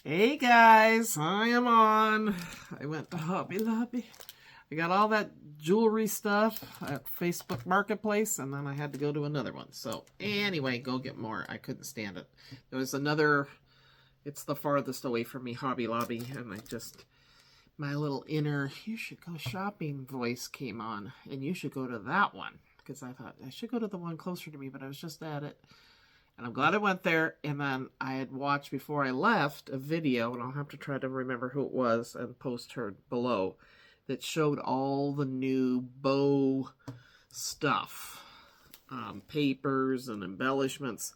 Hey guys, I am on. I went to Hobby Lobby. I got all that jewelry stuff at Facebook Marketplace, and then I had to go to another one. So anyway, go get more. I couldn't stand it. There was another, it's the farthest away from me, Hobby Lobby, and my little inner, you should go shopping voice came on, and you should go to that one. Because I thought, I should go to the one closer to me, but I was just at it. And I'm glad I went there, and then I had watched before I left a video, and I'll have to try to remember who it was and post her below, that showed all the new bow stuff, papers and embellishments.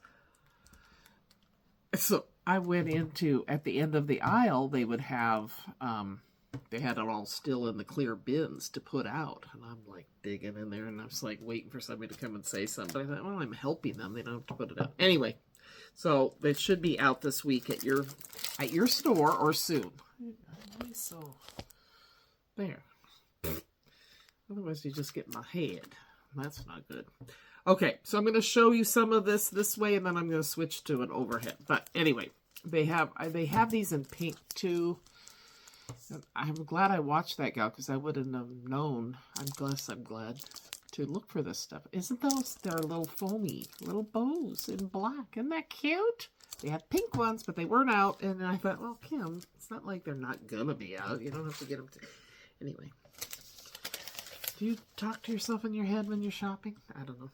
So I went into, at the end of the aisle, they would have, they had it all still in the clear bins to put out. And I'm like digging in there, and I was like waiting for somebody to come and say something. But I thought, well, I'm helping them. They don't have to put it out. Anyway, so it should be out this week at your store or soon. So there. Otherwise you just get my head. That's not good. Okay, so I'm going to show you some of this way, and then I'm going to switch to an overhead. But anyway, they have these in pink too. And I'm glad I watched that gal, because I wouldn't have known. I'm glad to look for this stuff. Isn't those, they're little foamy little bows in black. Isn't that cute? They had pink ones, but they weren't out. And I thought, well, Kim, it's not like they're not gonna be out. You don't have to get them to... Anyway. Do you talk to yourself in your head when you're shopping? I don't know.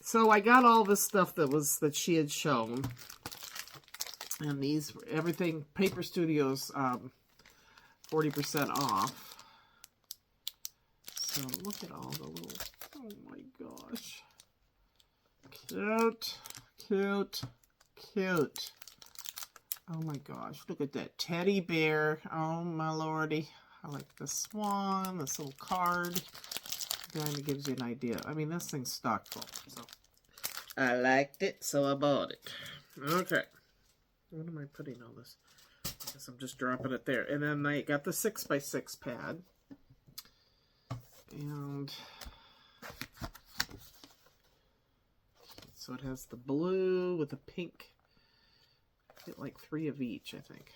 So I got all this stuff that she had shown. And these, everything, Paper Studios, 40% off. So look at all the little, oh my gosh. Cute, cute, cute. Oh my gosh, look at that teddy bear. Oh my lordy. I like the swan, this little card. Kind of gives you an idea. I mean, this thing's stock full. So I liked it, so I bought it. Okay. What am I putting on this? I guess I'm just dropping it there. And then I got the 6x6 pad. And so it has the blue with the pink. I get like 3 of each, I think.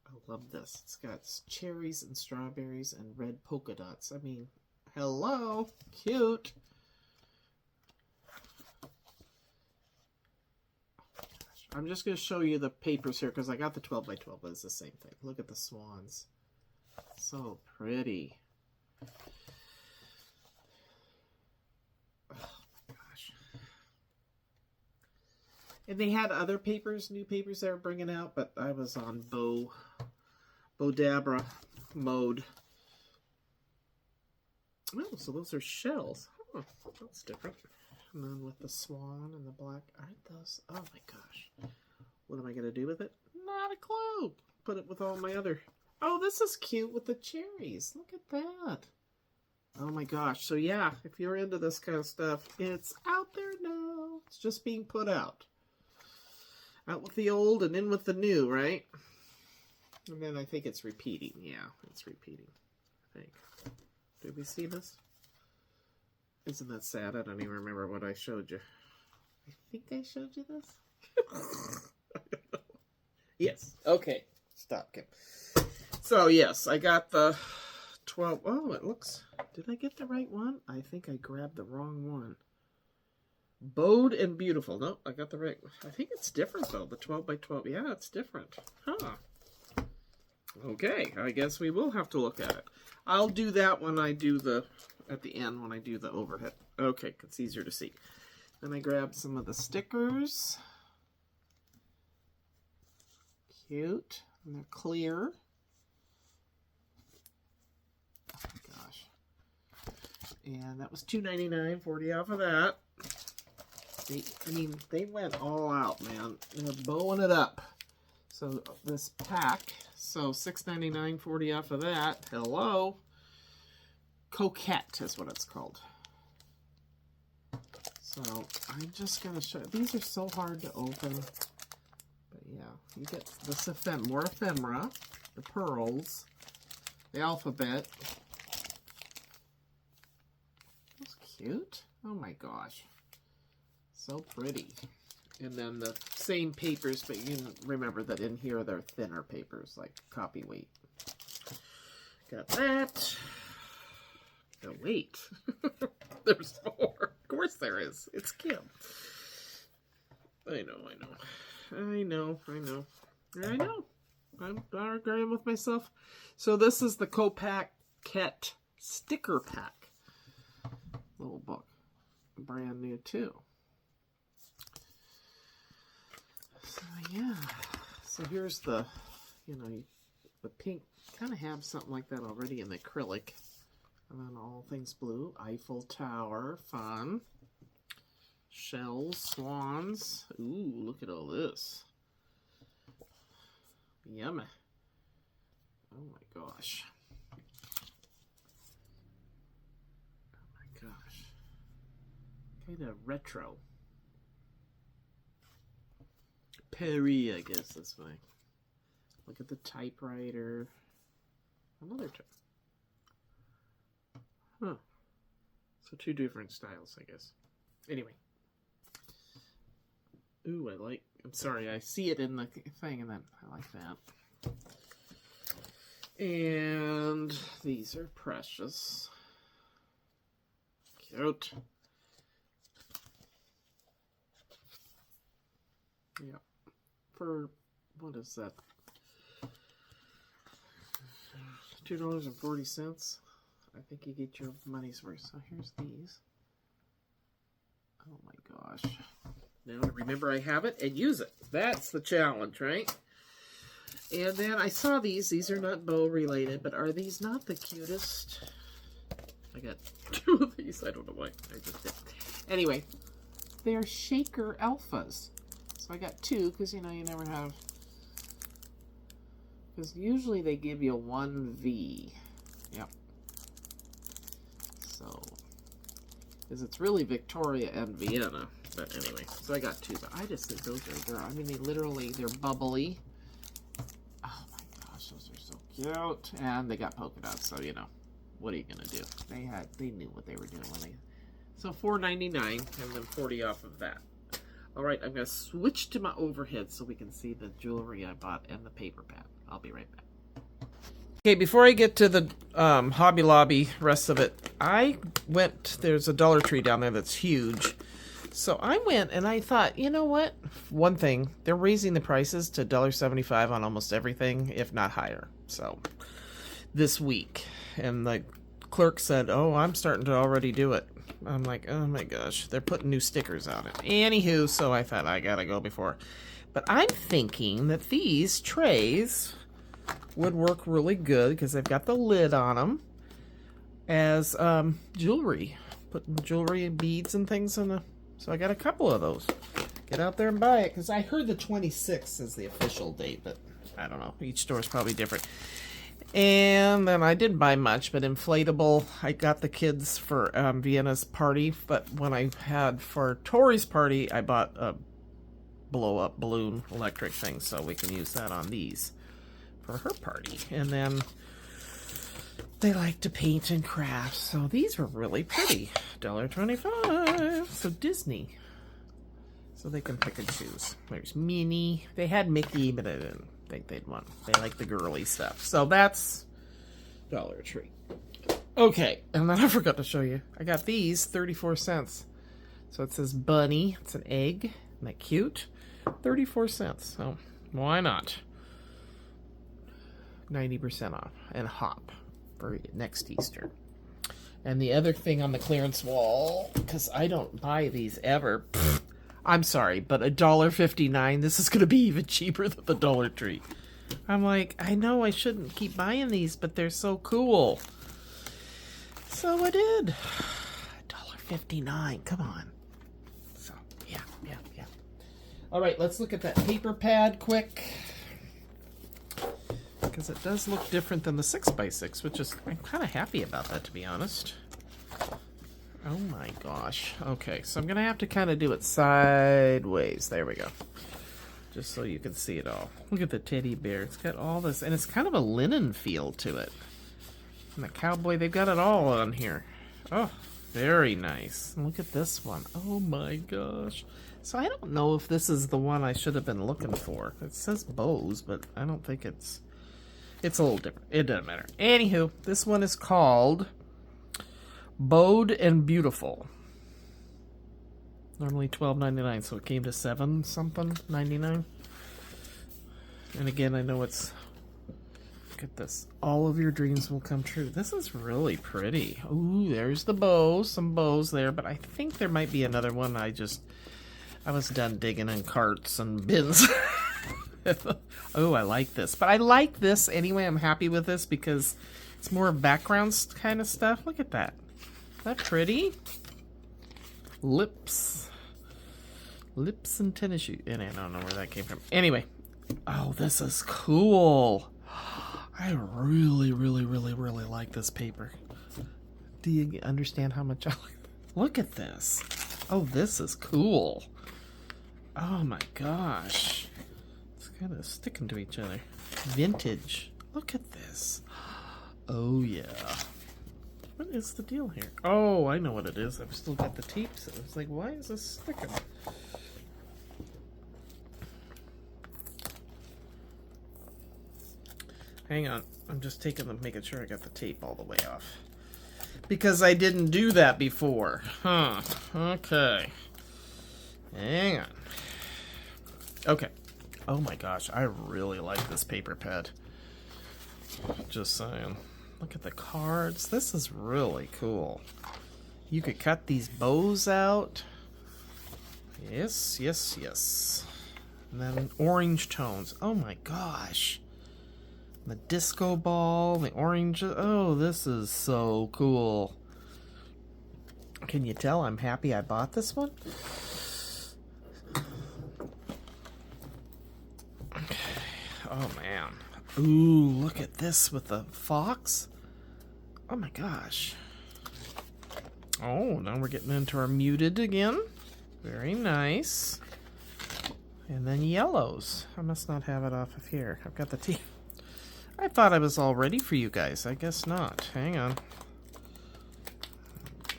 I love this. It's got cherries and strawberries and red polka dots. I mean, hello, cute. I'm just going to show you the papers here, because I got the 12x12, but it's the same thing. Look at the swans. So pretty. Oh my gosh. And they had other papers, new papers they were bringing out, but I was on Bodabra mode. Oh, so those are shells. Oh, that's different. And then with the swan and the black, aren't those? Oh my gosh. What am I going to do with it? Not a clue. Put it with all my other. Oh, this is cute with the cherries. Look at that. Oh my gosh. So yeah, if you're into this kind of stuff, it's out there now. It's just being put out. Out with the old and in with the new, right? And then I think it's repeating. Yeah, it's repeating. I think. Did we see this? Isn't that sad? I don't even remember what I showed you. I think I showed you this. I don't know. Yes. Okay. Stop, Kim. So, yes, I got the 12. Oh, it looks... Did I get the right one? I think I grabbed the wrong one. Bowed and Beautiful. Nope, I got the right one. I think it's different, though. The 12x12. Yeah, it's different. Huh. Okay, I guess we will have to look at it. I'll do that when I do the... at the end when I do the overhead. Okay, it's easier to see. Then I grabbed some of the stickers. Cute. And they're clear. Oh my gosh. And that was $2.99, 40 off of that. They went all out, man. They're bowing it up. So this pack, so $6.99, 40 off of that. Hello. Coquette is what it's called. So I'm just going to show you. These are so hard to open. But yeah, you get this more ephemera, the pearls, the alphabet. That's cute. Oh my gosh. So pretty. And then the same papers, but you can remember that in here they're thinner papers, like copy weight. Got that. Oh, wait. There's more. Of course there is. It's Kim. I know. I'm agreeing with myself. So this is the Copac sticker pack. Little book. Brand new too. So yeah. So here's the, the pink. Kind of have something like that already in the acrylic. And then all things blue. Eiffel Tower. Fun. Shells. Swans. Ooh, look at all this. Yummy. Oh my gosh. Oh my gosh. Kind of retro. Perry, I guess this way. Look at the typewriter. Another type. Huh. So two different styles, I guess. Anyway. Ooh, I'm sorry, I see it in the thing and then I like that. And these are precious. Cute. Yeah. For, what is that? $2.40. I think you get your money's worth. So here's these. Oh my gosh. Now remember I have it and use it. That's the challenge, right? And then I saw these. These are not bow related, but are these not the cutest? I got two of these. I don't know why. I just did. Anyway, they're shaker alphas. So I got two because, you never have... Because usually they give you 1V. Yep. So, because it's really Victoria and Vienna. But anyway, so I got two. But I just think those are, I mean, they're bubbly. Oh my gosh, those are so cute. And they got polka dots, so, what are you going to do? They knew what they were doing when they... So $4.99 and then 40 off of that. All right, I'm going to switch to my overhead so we can see the jewelry I bought and the paper pad. I'll be right back. Okay, before I get to the Hobby Lobby rest of it, there's a Dollar Tree down there that's huge. So I went and I thought, you know what? One thing, they're raising the prices to $1.75 on almost everything, if not higher. So this week. And the clerk said, oh, I'm starting to already do it. I'm like, oh my gosh, they're putting new stickers on it. Anywho, so I thought I gotta go before. But I'm thinking that these trays would work really good because they've got the lid on them as jewelry. Putting jewelry and beads and things in the... So I got a couple of those. Get out there and buy it because I heard the 26th is the official date, but I don't know. Each store is probably different. And then I didn't buy much, but inflatable. I got the kids for Vienna's party, but when I had for Tori's party, I bought a blow-up balloon electric thing, so we can use that on these for her party. And then they like to paint and craft, so these were really pretty. $1.25. So Disney. So they can pick and choose. There's Minnie. They had Mickey, but I didn't think they'd want. They like the girly stuff. So that's Dollar Tree. Okay, and then I forgot to show you. I got these 34 cents. So it says bunny. It's an egg. Isn't that cute? 34 cents. So why not? 90% off. And hop for next Easter. And the other thing on the clearance wall, because I don't buy these ever. I'm sorry, but $1.59, this is going to be even cheaper than the Dollar Tree. I'm like, I know I shouldn't keep buying these, but they're so cool. So I did. $1.59, come on. So, yeah. All right, let's look at that paper pad quick. Because it does look different than the 6x6, which is, I'm kind of happy about that, to be honest. Oh my gosh. Okay, so I'm going to have to kind of do it sideways. There we go. Just so you can see it all. Look at the teddy bear. It's got all this, and it's kind of a linen feel to it. And the cowboy, they've got it all on here. Oh, Very nice. Look at this one. Oh my gosh. So I don't know if this is the one I should have been looking for. It says bows, but I don't think it's a little different. It doesn't matter. Anywho, this one is called Bowed and Beautiful. Normally $12.99, so it came to $7 something 99. And again, I know it's, look at this. All of your dreams will come true. This is really pretty. Ooh, there's the bows, some bows there, but I think there might be another one. I was done digging in carts and bins. Oh, I like this. But I like this anyway. I'm happy with this because it's more background kind of stuff. Look at that. Is that pretty? Lips and tennis shoes. And I don't know where that came from. Anyway. Oh, this is cool. I really like this paper. Do you understand how much I like it? Look at this. Oh, this is cool. Oh my gosh. It's kind of sticking to each other. Vintage. Look at this. Oh yeah. What is the deal here? Oh, I know what it is. I've still got the tape. So it's like, why is this sticking? Hang on. I'm just making sure I got the tape all the way off. Because I didn't do that before. Huh. Okay. Hang on. Okay. Oh my gosh. I really like this paper pad. Just saying. Look at the cards. This is really cool. You could cut these bows out. Yes. And then orange tones. Oh my gosh. The disco ball, the orange. Oh, this is so cool. Can you tell I'm happy I bought this one? Oh, man. Ooh, look at this with the fox. Oh, my gosh. Oh, now we're getting into our muted again. Very nice. And then yellows. I must not have it off of here. I've got the tea. I thought I was all ready for you guys. I guess not. Hang on.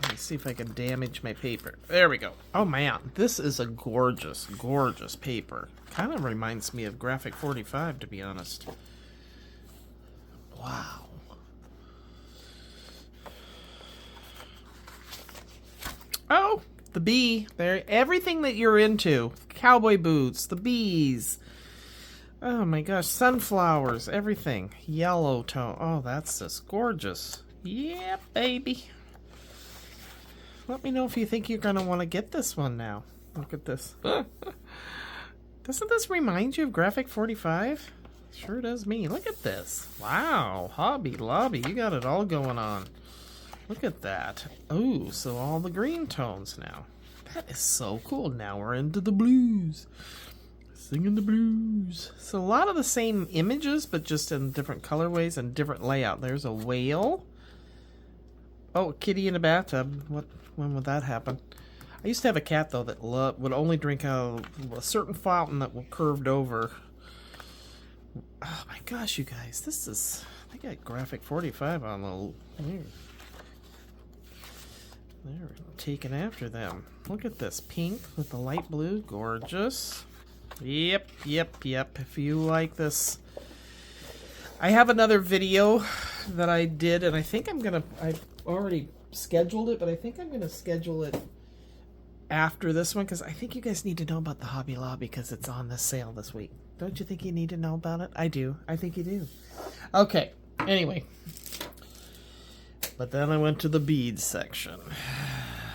Let me see if I can damage my paper. There we go. Oh, man. This is a gorgeous, gorgeous paper. Kind of reminds me of Graphic 45, to be honest. Wow. Oh, the bee. There. Everything that you're into. Cowboy boots, the bees. Oh my gosh, sunflowers, everything. Yellow tone. Oh, that's just gorgeous. Yeah, baby. Let me know if you think you're going to want to get this one now. Look at this. Doesn't this remind you of Graphic 45? Sure does me. Look at this. Wow, Hobby Lobby. You got it all going on. Look at that. Oh, so all the green tones now. That is so cool. Now we're into the blues. Singing the blues. So a lot of the same images, but just in different colorways and different layout. There's a whale. Oh, a kitty in a bathtub. When would that happen? I used to have a cat, though, that would only drink out of a certain fountain that was curved over. Oh my gosh, you guys. This is... I got Graphic 45 on the... They're taking after them. Look at this. Pink with the light blue. Gorgeous. Yep. If you like this, I have another video that I did, and I think I've already scheduled it, but I think I'm gonna schedule it after this one, because I think you guys need to know about the Hobby Lobby, because it's on the sale this week. Don't you think you need to know about it? I do. I think you do. Okay, anyway. But then I went to the beads section.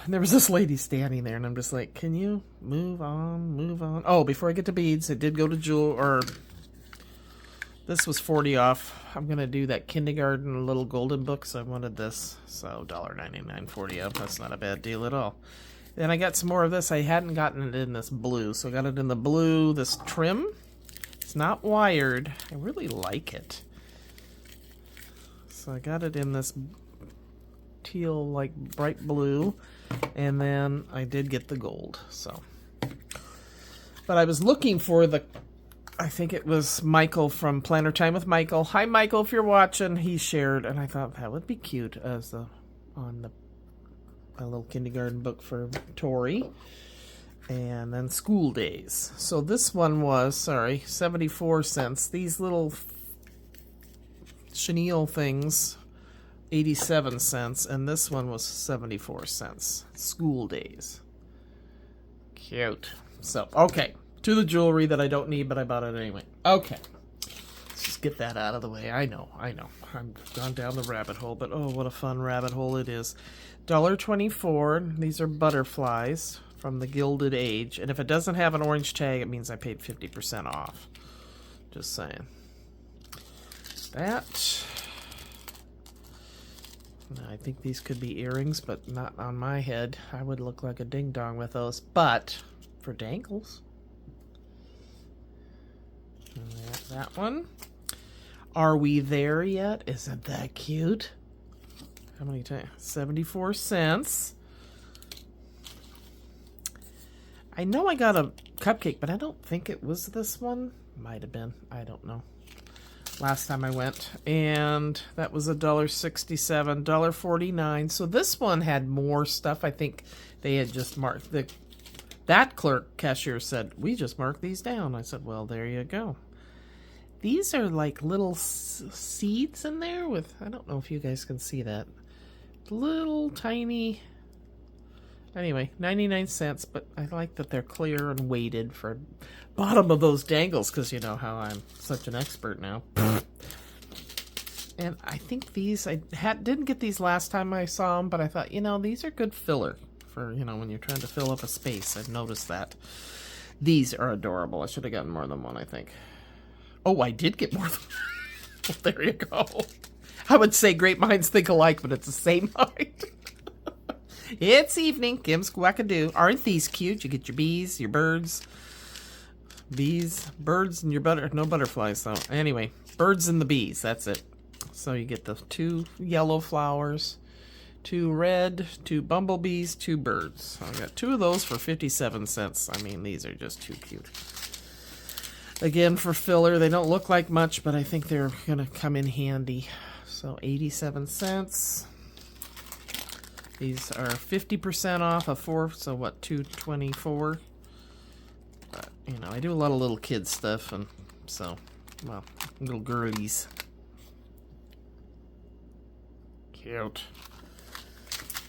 And there was this lady standing there, and I'm just like, can you move on? Oh, before I get to beads, I did go to this was 40 off. I'm going to do that kindergarten little golden book, so I wanted this. So $1.99, 40 off. That's not a bad deal at all. Then I got some more of this. I hadn't gotten it in this blue, so I got it in the blue, this trim. It's not wired. I really like it. So I got it in this teal, like bright blue, and then I did get the gold. So, but I was looking for I think it was Michael from Planner Time with Michael. Hi, Michael, if you're watching. He shared, and I thought that would be cute as on the my little kindergarten book for Tori. And then School Days. So this one was, 74 cents. These little chenille things, 87 cents. And this one was 74 cents. School Days. Cute. So, okay. To the jewelry that I don't need, but I bought it anyway. Okay. Let's just get that out of the way. I know. I'm gone down the rabbit hole, but oh, what a fun rabbit hole it is. $1.24. These are butterflies from the Gilded Age. And if it doesn't have an orange tag, it means I paid 50% off. Just saying. That. I think these could be earrings, but not on my head. I would look like a ding-dong with those. But for dangles. That one. Are we there yet? Isn't that cute? How many times? 74 cents. I know I got a cupcake, but I don't think it was this one. Might have been. I don't know. Last time I went. And that was $1.67, $1.49. So this one had more stuff. I think they had just marked. That cashier said, we just marked these down. I said, well, there you go. These are like little seeds in there with, I don't know if you guys can see that. Little tiny, anyway, 99 cents, but I like that they're clear and weighted for bottom of those dangles, because you know how I'm such an expert now. And I think these, didn't get these last time I saw them, but I thought, these are good filler for, when you're trying to fill up a space. I've noticed that. These are adorable. I should have gotten more than one, I think. Oh, I did get more than one. There you go. I would say great minds think alike, but it's the same height. It's evening. Kim's Wackadoo. Aren't these cute? You get your bees, your birds. Bees, birds, and your no butterflies, though. Anyway, birds and the bees. That's it. So you get the 2 yellow flowers, 2 red, 2 bumblebees, 2 birds. So I got 2 of those for 57 cents. I mean, these are just too cute. Again, for filler, they don't look like much, but I think they're going to come in handy. So 87 cents. These are 50% off of 4, so what, $2.24? But, I do a lot of little kid stuff, and so, well, little girlies. Cute.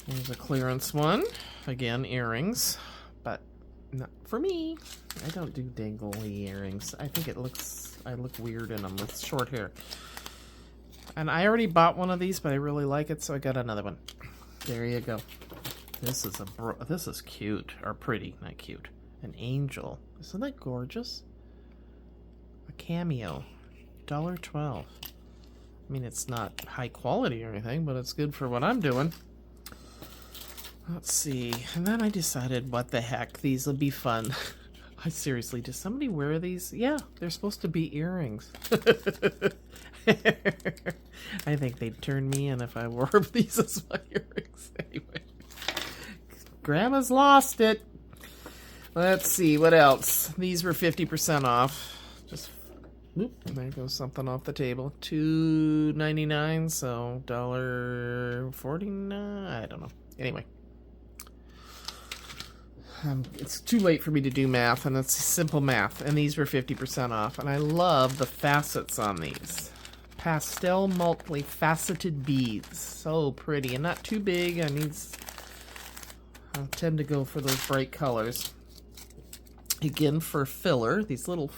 There's a clearance one. Again, earrings, but not for me. I don't do dangly earrings. I think I look weird in them with short hair. And I already bought one of these, but I really like it, so I got another one. There you go. This is cute, or pretty, not cute. An angel. Isn't that gorgeous? A cameo. $1.12. I mean, it's not high quality or anything, but it's good for what I'm doing. Let's see. And then I decided, what the heck, these will be fun. I seriously, does somebody wear these? Yeah, they're supposed to be earrings. I think they'd turn me in if I wore these as my earrings. Anyway. Grandma's lost it. Let's see, what else? These were 50% off. Just, whoop, there goes something off the table. $2.99, so $1.49. I don't know. Anyway. It's too late for me to do math, and it's simple math. And these were 50% off. And I love the facets on these. Pastel multi-faceted beads. So pretty. And not too big. I tend to go for those bright colors. Again, for filler, these little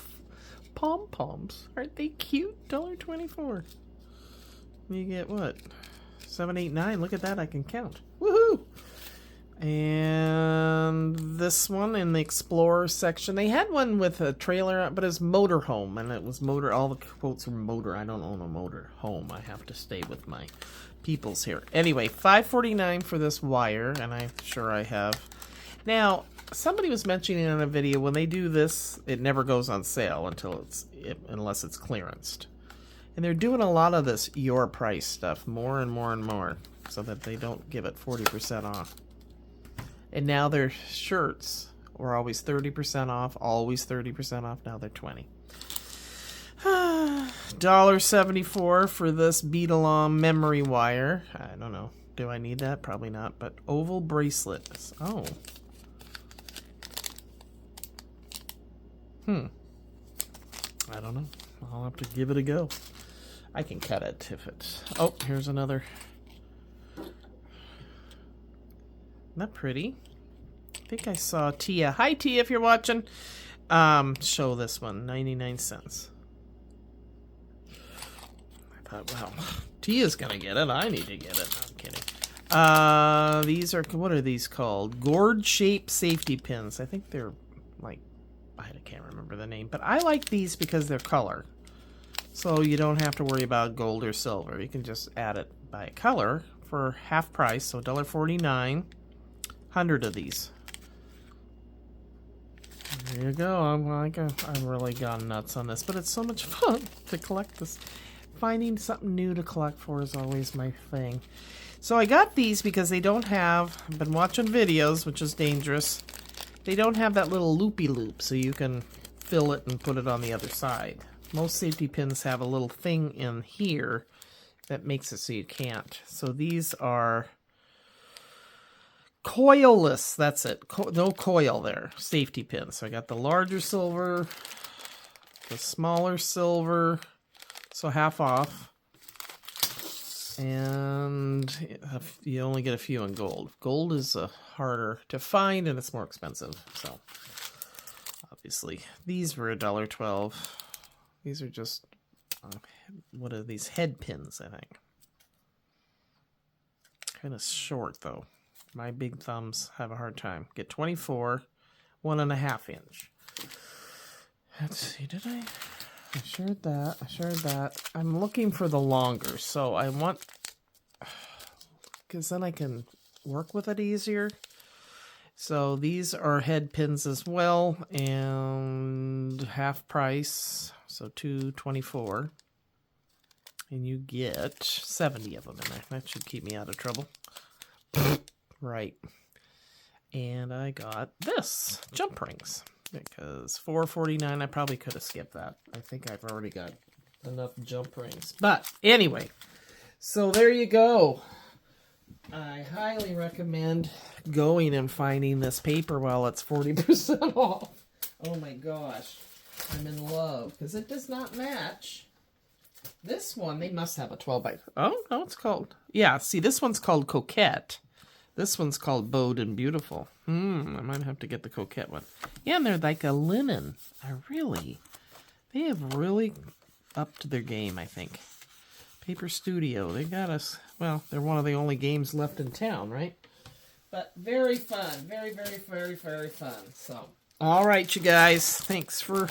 pom-poms. Aren't they cute? $1.24. You get what? 7, 8, 9. Look at that. I can count. Woohoo! And this one in the Explorer section, they had one with a trailer, but it's motorhome, and it was motor. All the quotes were motor. I don't own a motor home. I have to stay with my peoples here. Anyway, $5.49 for this wire, and I'm sure I have. Now, somebody was mentioning in a video, when they do this, it never goes on sale unless it's clearanced. And they're doing a lot of this your price stuff, more and more and more, so that they don't give it 40% off. And now their shirts were always 30% off, always 30% off. Now they're 20. $1.74 for this Bead Along memory wire. I don't know. Do I need that? Probably not. But oval bracelet. Oh. I don't know. I'll have to give it a go. I can cut it if it's... Oh, here's another. Isn't that pretty? I think I saw Tia. Hi, Tia, if you're watching. Show this one. 99 cents. I thought, well, Tia's gonna get it. I need to get it. No, I'm kidding. These are... What are these called? Gourd-shaped safety pins. I think they're like... I can't remember the name. But I like these because they're color. So you don't have to worry about gold or silver. You can just add it by color for half price. So $1.49. 100 of these. There you go. I'm really gone nuts on this. But it's so much fun to collect this. Finding something new to collect for is always my thing. So I got these because they don't have... I've been watching videos, which is dangerous. They don't have that little loopy loop, so you can fill it and put it on the other side. Most safety pins have a little thing in here that makes it so you can't. So these are coilless. That's it. No coil there. Safety pins. So I got the larger silver, the smaller silver, so half off. And you only get a few in gold. Gold is harder to find and it's more expensive. So obviously these were $1.12. These are just, what are these? Head pins, I think. Kind of short, though. My big thumbs have a hard time. Get 24, 1.5 inch. Let's see, did I shared that. I shared that. I'm looking for the longer, so I want, because then I can work with it easier. So these are head pins as well, and half price. So $2.24, and you get 70 of them in there. That should keep me out of trouble. Right. And I got this, jump rings, because $4.49, I probably could have skipped that. I think I've already got enough jump rings. But anyway, so there you go. I highly recommend going and finding this paper while it's 40% off. Oh my gosh. I'm in love, because it does not match. This one, they must have a 12 by... Oh, no, it's called... Yeah, see, this one's called Coquette. This one's called Bowed and Beautiful. I might have to get the Coquette one. Yeah, and they're like a linen. They have really upped their game, I think. Paper Studio, they got us... Well, they're one of the only games left in town, right? But very fun. Very, very, very, very fun. So... All right, you guys. Thanks for,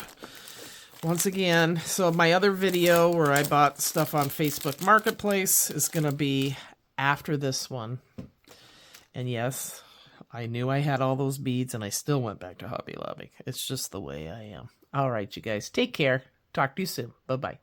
once again. So my other video where I bought stuff on Facebook Marketplace is going to be after this one. And yes, I knew I had all those beads and I still went back to Hobby Lobby. It's just the way I am. All right, you guys. Take care. Talk to you soon. Bye-bye.